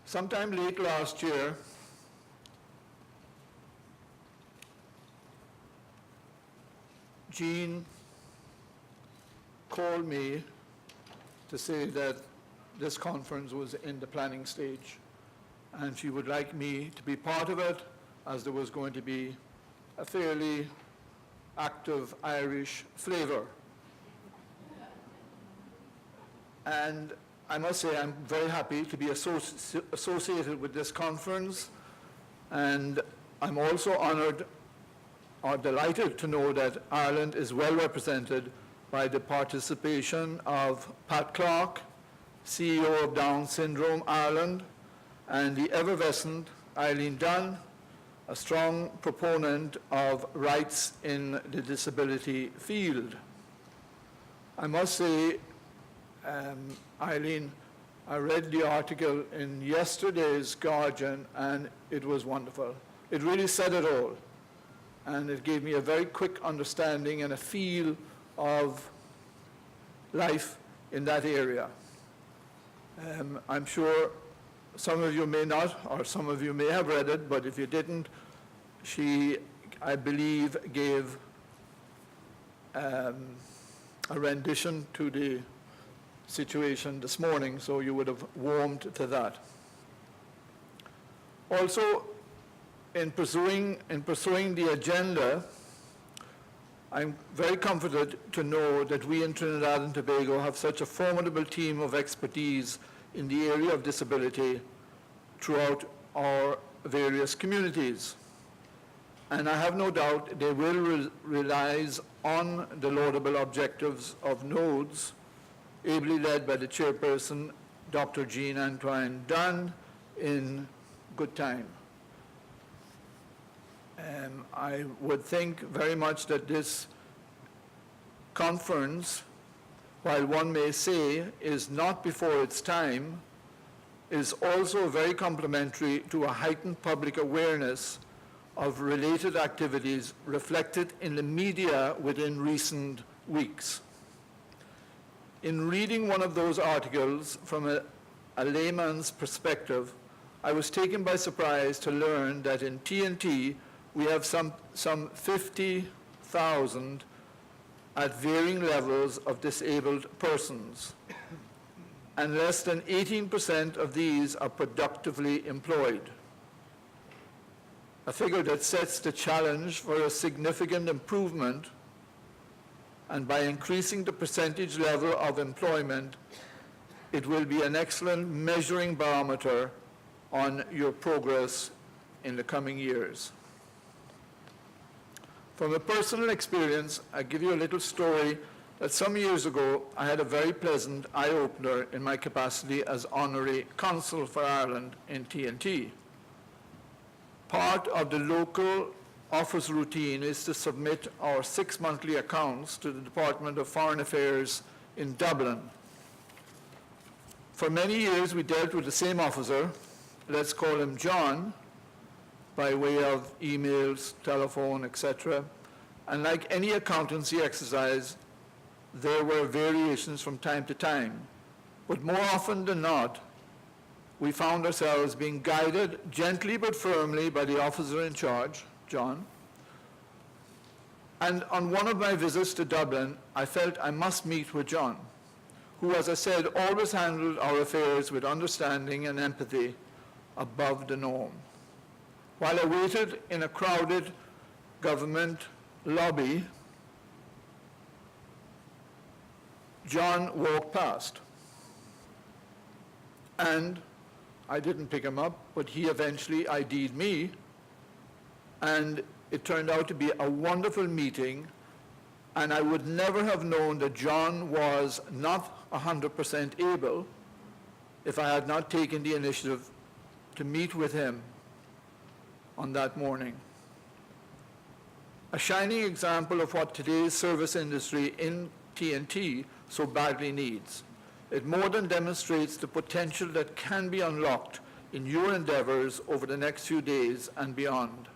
Sometime late last year, Jean called me to say that this conference was in the planning stage, and she would like me to be part of it, as there was going to be a fairly active Irish flavor. And I must say I'm very happy to be associated with this conference, and I'm also honored or delighted to know that Ireland is well represented by the participation of Pat Clark, CEO of Down Syndrome Ireland, and the effervescent Eileen Dunn, a strong proponent of rights in the disability field. I must say, Eileen, I read the article in yesterday's Guardian, and it was wonderful. It really said it all, and it gave me a very quick understanding and a feel of life in that area. I'm sure some of you may not, or some of you may have read it, but if you didn't, she, I believe, gave a rendition to the situation this morning, so you would have warmed to that. Also, in pursuing the agenda, I'm very comforted to know that we in Trinidad and Tobago have such a formidable team of expertise in the area of disability throughout our various communities. And I have no doubt they will realize on the laudable objectives of nodes, ably led by the chairperson, Dr. Jean Antoine Dunn, in good time. I would think very much that this conference, while one may say is not before its time, is also very complementary to a heightened public awareness of related activities reflected in the media within recent weeks. In reading one of those articles from a layman's perspective, I was taken by surprise to learn that in TNT we have some 50,000 at varying levels of disabled persons, and less than 18% of these are productively employed. A figure that sets the challenge for a significant improvement, and by increasing the percentage level of employment, it will be an excellent measuring barometer on your progress in the coming years. From a personal experience, I give you a little story that some years ago I had a very pleasant eye-opener in my capacity as Honorary Consul for Ireland in TNT. Part of the local office routine is to submit our 6 monthly accounts to the Department of Foreign Affairs in Dublin. For many years we dealt with the same officer, let's call him John, by way of emails, telephone, etc. And like any accountancy exercise, there were variations from time to time. But more often than not, we found ourselves being guided gently but firmly by the officer in charge, John. And on one of my visits to Dublin, I felt I must meet with John, who, as I said, always handled our affairs with understanding and empathy above the norm. While I waited in a crowded government lobby, John walked past. And I didn't pick him up, but he eventually ID'd me. And it turned out to be a wonderful meeting. And I would never have known that John was not 100% able if I had not taken the initiative to meet with him on that morning. A shining example of what today's service industry in TNT so badly needs. It more than demonstrates the potential that can be unlocked in your endeavors over the next few days and beyond.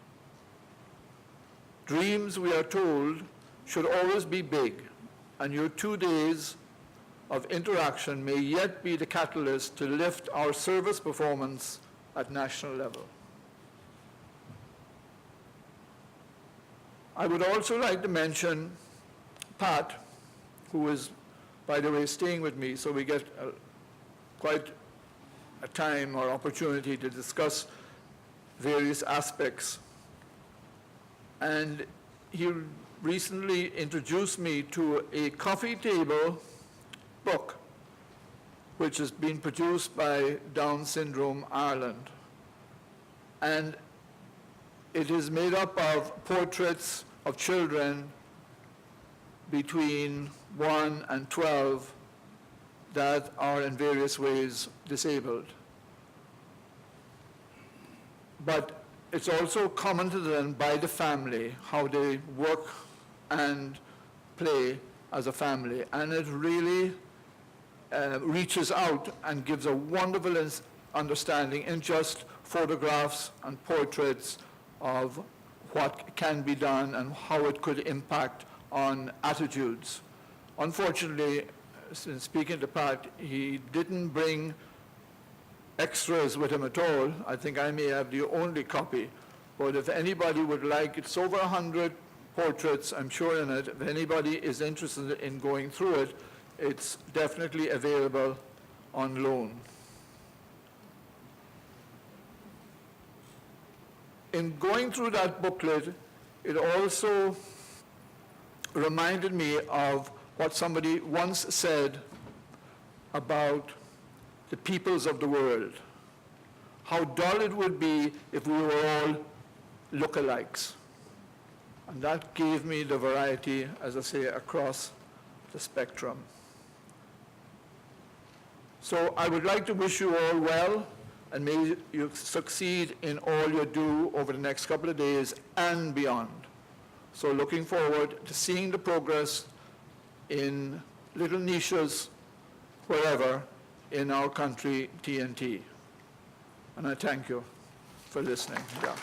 Dreams, we are told, should always be big, and your 2 days of interaction may yet be the catalyst to lift our service performance at national level. I would also like to mention Pat, who is, by the way, staying with me, so we get quite a time or opportunity to discuss various aspects. And he recently introduced me to a coffee table book, which has been produced by Down Syndrome Ireland. And it is made up of portraits of children between 1 and 12 that are in various ways disabled. But it's also commented on by the family, how they work and play as a family. And it really reaches out and gives a wonderful understanding in just photographs and portraits of what can be done and how it could impact on attitudes. Unfortunately, since speaking to Pat, he didn't bring extras with him at all. I think I may have the only copy. But if anybody would like, it's over 100 portraits, I'm sure, in it. If anybody is interested in going through it, it's definitely available on loan. In going through that booklet, it also reminded me of what somebody once said about the peoples of the world. How dull it would be if we were all lookalikes. And that gave me the variety, as I say, across the spectrum. So I would like to wish you all well, and may you succeed in all you do over the next couple of days and beyond. So looking forward to seeing the progress in little niches, wherever, in our country, TNT. And I thank you for listening. Yeah.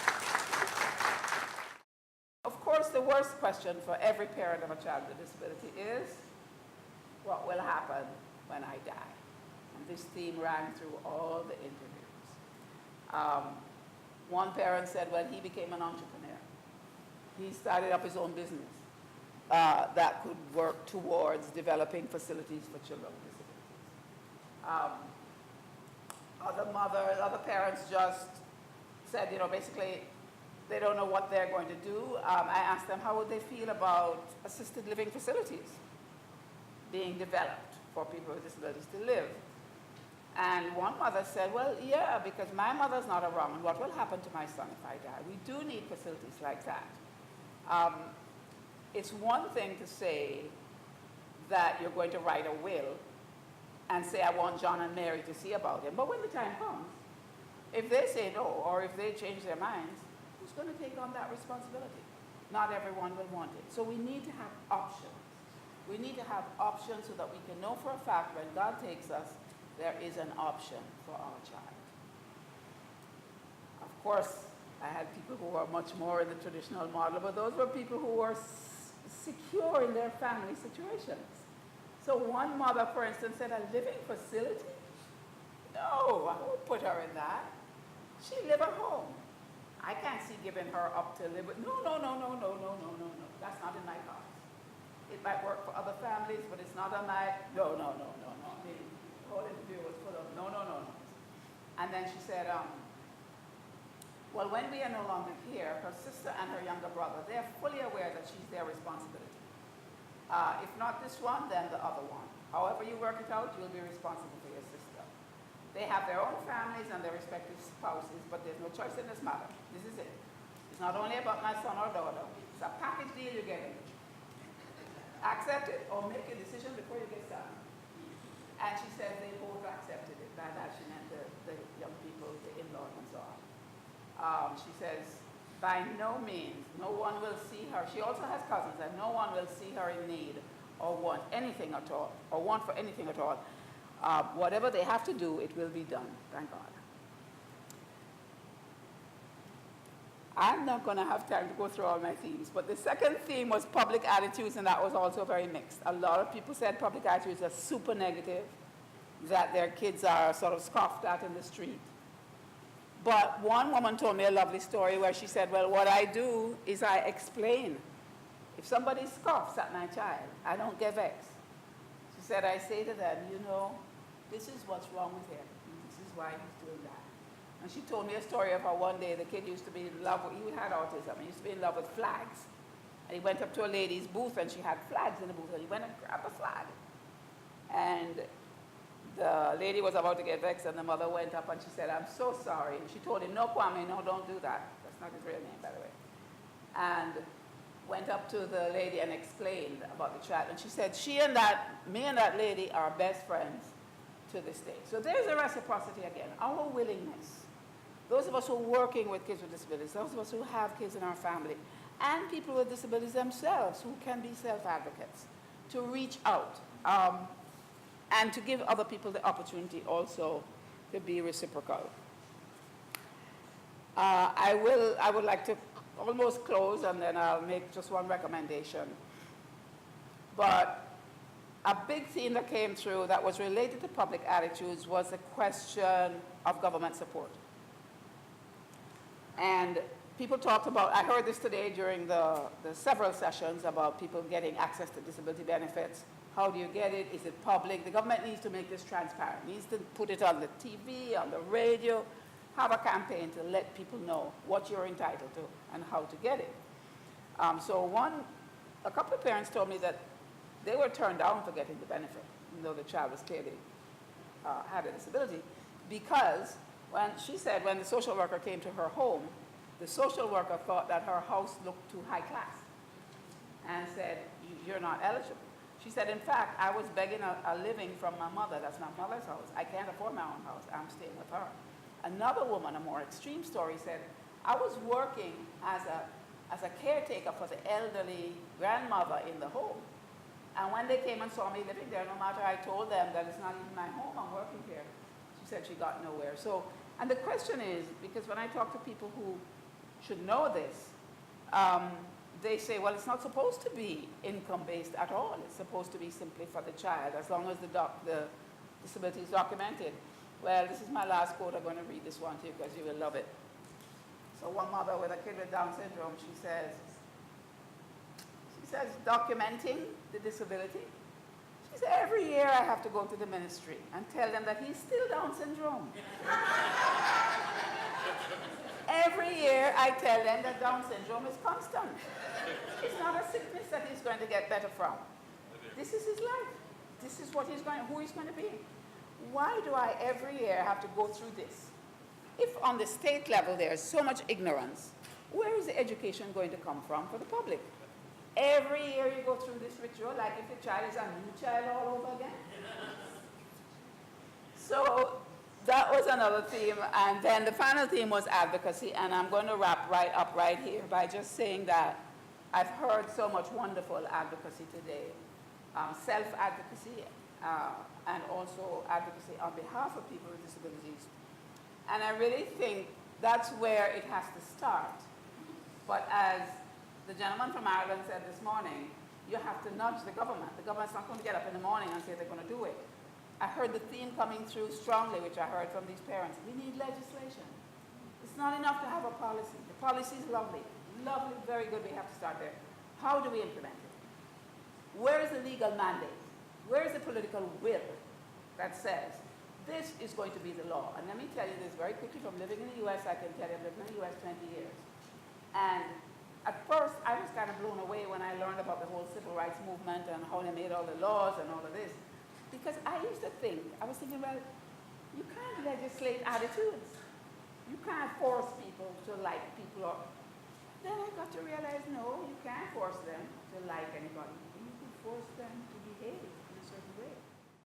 Of course, the worst question for every parent of a child with a disability is, what will happen when I die? And this theme ran through all the interviews. One parent said when he became an entrepreneur, he started up his own business that could work towards developing facilities for children with disabilities. Other parents just said, basically, they don't know what they're going to do. I asked them how would they feel about assisted living facilities being developed for people with disabilities to live. And one mother said, well, yeah, because my mother's not around, and what will happen to my son if I die? We do need facilities like that. It's one thing to say that you're going to write a will and say, I want John and Mary to see about him. But when the time comes, if they say no, or if they change their minds, who's going to take on that responsibility? Not everyone will want it. So we need to have options. We need to have options so that we can know for a fact when God takes us, there is an option for our child. Of course, I had people who were much more in the traditional model, but those were people who were secure in their family situations. So one mother, for instance, said, a living facility? No, I won't put her in that. She live at home. I can't see giving her up to live with, no. That's not in my cards. It might work for other families, but it's not on my, no. The whole interview was full of no. And then she said, well, when we are no longer here, her sister and her younger brother, they're fully aware that she's their responsibility. If not this one, then the other one. However you work it out, you'll be responsible for your sister. They have their own families and their respective spouses, but there's no choice in this matter. This is it. It's not only about my son or daughter. It's a package deal you're getting. Accept it or make a decision before you get started. And she said they both accepted it. By that she meant the young people, the in-laws and so on. She says, by no means, no one will see her. She also has cousins, and no one will see her in need or want anything at all, or want for anything at all. Whatever they have to do, it will be done, thank God. I'm not going to have time to go through all my themes. But the second theme was public attitudes, and that was also very mixed. A lot of people said public attitudes are super negative, that their kids are sort of scoffed at in the street. But one woman told me a lovely story where she said, well, what I do is I explain. If somebody scoffs at my child, I don't get vexed. She said, I say to them, you know, this is what's wrong with him. This is why he's doing that. And she told me a story of how one day the kid used to be in love with, he had autism, he used to be in love with flags. And he went up to a lady's booth and she had flags in the booth, and he went and grabbed a flag. And the lady was about to get vexed, and the mother went up and she said, I'm so sorry. And she told him, no, Kwame, no, don't do that. That's not his real name, by the way. And went up to the lady and explained about the child. And she said, me and that lady are best friends to this day. So there's a reciprocity again, our willingness. Those of us who are working with kids with disabilities, those of us who have kids in our family, and people with disabilities themselves who can be self-advocates, to reach out and to give other people the opportunity also to be reciprocal. I would like to almost close, and then I'll make just one recommendation. But a big theme that came through that was related to public attitudes was the question of government support. And people talked about, I heard this today during the several sessions about people getting access to disability benefits. How do you get it? Is it public? The government needs to make this transparent. It needs to put it on the TV, on the radio, have a campaign to let people know what you're entitled to and how to get it. A couple of parents told me that they were turned down for getting the benefit, even though the child was clearly had a disability, because when the social worker came to her home, the social worker thought that her house looked too high class and said, you're not eligible. She said, in fact, I was begging a living from my mother. That's my mother's house. I can't afford my own house. I'm staying with her. Another woman, a more extreme story, said, I was working as a caretaker for the elderly grandmother in the home. And when they came and saw me living there, no matter I told them that it's not even my home, I'm working here, she said she got nowhere. So, and the question is, because when I talk to people who should know this, they say, well, it's not supposed to be income-based at all. It's supposed to be simply for the child, as long as the disability is documented. Well, this is my last quote. I'm going to read this one to you because you will love it. So one mother with a kid with Down syndrome, she says, documenting the disability. She said, every year I have to go to the ministry and tell them that he's still Down syndrome. Every year I tell them that Down syndrome is constant. It's not a sickness that he's going to get better from. This is his life. This is what who he's going to be. Why do I every year have to go through this? If on the state level there's so much ignorance, where is the education going to come from for the public? Every year you go through this ritual, like if the child is a new child all over again. So that was another theme. And then the final theme was advocacy. And I'm going to wrap right up right here by just saying that I've heard so much wonderful advocacy today. Self-advocacy and also advocacy on behalf of people with disabilities. And I really think that's where it has to start. But as the gentleman from Ireland said this morning, you have to nudge the government. The government's not going to get up in the morning and say they're going to do it. I heard the theme coming through strongly, which I heard from these parents. We need legislation. It's not enough to have a policy. The policy is lovely. Lovely, very good. We have to start there. How do we implement it? Where is the legal mandate? Where is the political will that says this is going to be the law? And let me tell you this very quickly. From living in the U.S., I can tell you I've lived in the U.S. 20 years. And at first, I was kind of blown away when I learned about the whole civil rights movement and how they made all the laws and all of this. Because I was thinking, well, you can't legislate attitudes. You can't force people to like people. Then I got to realize, no, you can't force them to like anybody. You can force them to behave in a certain way.